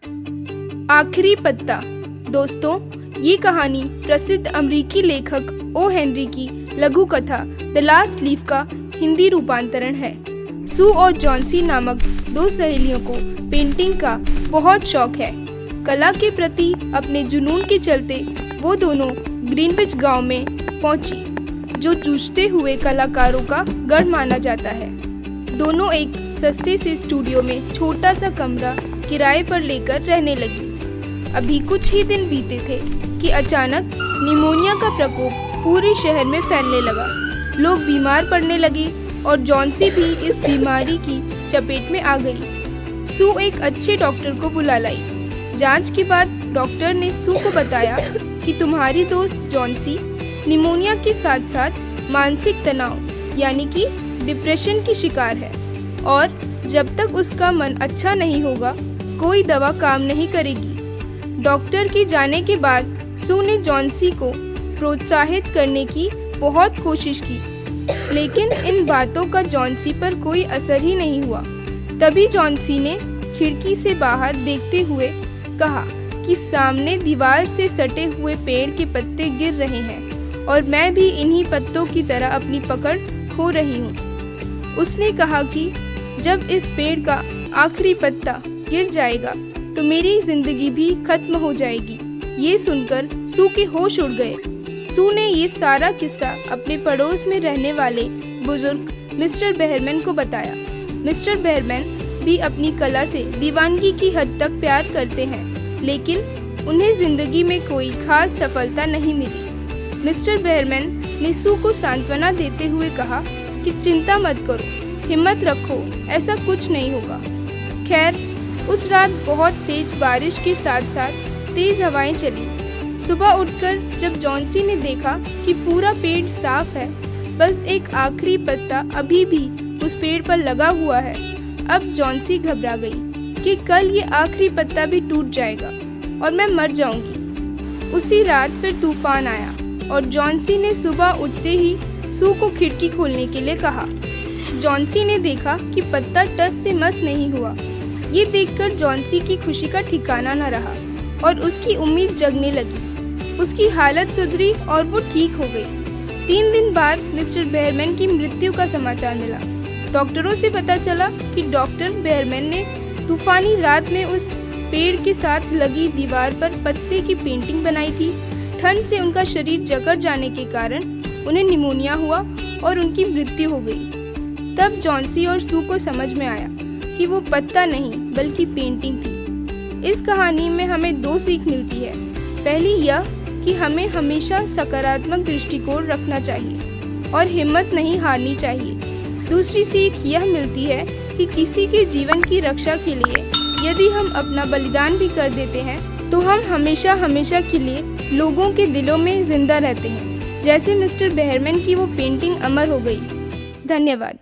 आखिरी पत्ता। दोस्तों, ये कहानी प्रसिद्ध अमेरिकी लेखक ओ हेनरी की लघु कथा द लास्ट लीफ का हिंदी रूपांतरण है। सू और जॉन्सी नामक दो सहेलियों को पेंटिंग का बहुत शौक है। कला के प्रति अपने जुनून के चलते वो दोनों ग्रीनविच गांव में पहुंची, जो जूझते हुए कलाकारों का गढ़ माना जाता है। दोनों एक सस्ते से स्टूडियो में छोटा सा कमरा किराए पर लेकर रहने लगी। अभी कुछ ही दिन बीते थे कि अचानक निमोनिया का प्रकोप पूरे शहर में फैलने लगा। लोग बीमार पड़ने लगे और जॉन्सी भी इस बीमारी की चपेट में आ गई। सू एक अच्छे डॉक्टर को बुला लाई। जांच के बाद डॉक्टर ने सू को बताया कि तुम्हारी दोस्त जॉन्सी निमोनिया के साथ साथ मानसिक तनाव यानी कि डिप्रेशन की शिकार है और जब तक उसका मन अच्छा नहीं होगा कोई दवा काम नहीं करेगी। डॉक्टर के जाने के बाद सू ने जॉन्सी को प्रोत्साहित करने की बहुत कोशिश की, लेकिन इन बातों का जॉन्सी पर कोई असर ही नहीं हुआ। तभी जॉन्सी ने खिड़की से बाहर देखते हुए कहा कि सामने दीवार से सटे हुए पेड़ के पत्ते गिर रहे हैं और मैं भी इन्हीं पत्तों की तरह अपनी पकड़ खो रही हूँ। उसने कहा कि जब इस पेड़ का आखिरी पत्ता गिर जाएगा तो मेरी जिंदगी भी खत्म हो जाएगी। ये सुनकर सू के होश उड़ गए। सू ने ये सारा किस्सा अपने पड़ोस में रहने वाले बुजुर्ग मिस्टर बेहरमैन को बताया। मिस्टर बेहरमैन भी अपनी कला से दीवानगी की हद तक प्यार करते हैं, लेकिन उन्हें जिंदगी में कोई खास सफलता नहीं मिली। मिस्टर बेहरमैन ने सू को सांत्वना देते हुए कहा कि चिंता मत करो, हिम्मत रखो, ऐसा कुछ नहीं होगा। खैर, उस रात बहुत तेज बारिश के साथ साथ तेज हवाएं चली। सुबह उठकर जब जॉन्सी ने देखा कि पूरा पेड़ साफ है, बस एक आखिरी पत्ता अभी भी उस पेड़ पर लगा हुआ है, अब जॉन्सी घबरा गई कि कल ये आखिरी पत्ता भी टूट जाएगा और मैं मर जाऊंगी। उसी रात फिर तूफान आया और जॉन्सी ने सुबह उठते ही सू को खिड़की खोलने के लिए कहा। जॉन्सी ने देखा कि पत्ता टस से मस नहीं हुआ। ये देखकर जॉन्सी की खुशी का ठिकाना न रहा और उसकी उम्मीद जगने लगी। उसकी हालत सुधरी और वो ठीक हो गई। 3 दिन बाद मिस्टर बेहरमैन की मृत्यु का समाचार मिला। डॉक्टरों से पता चला कि डॉक्टर बेहरमैन ने तूफानी रात में उस पेड़ के साथ लगी दीवार पर पत्ते की पेंटिंग बनाई थी। ठंड से उनका शरीर जकड़ जाने के कारण उन्हें निमोनिया हुआ और उनकी मृत्यु हो गई। तब जॉन्सी और सू को समझ में आया कि वो पत्ता नहीं बल्कि पेंटिंग थी। इस कहानी में हमें 2 सीख मिलती है। पहली यह कि हमें हमेशा सकारात्मक दृष्टिकोण रखना चाहिए और हिम्मत नहीं हारनी चाहिए। दूसरी सीख यह मिलती है कि किसी के जीवन की रक्षा के लिए यदि हम अपना बलिदान भी कर देते हैं तो हम हमेशा हमेशा के लिए लोगों के दिलों में जिंदा रहते हैं। जैसे मिस्टर बेहरमैन की वो पेंटिंग अमर हो गई। धन्यवाद।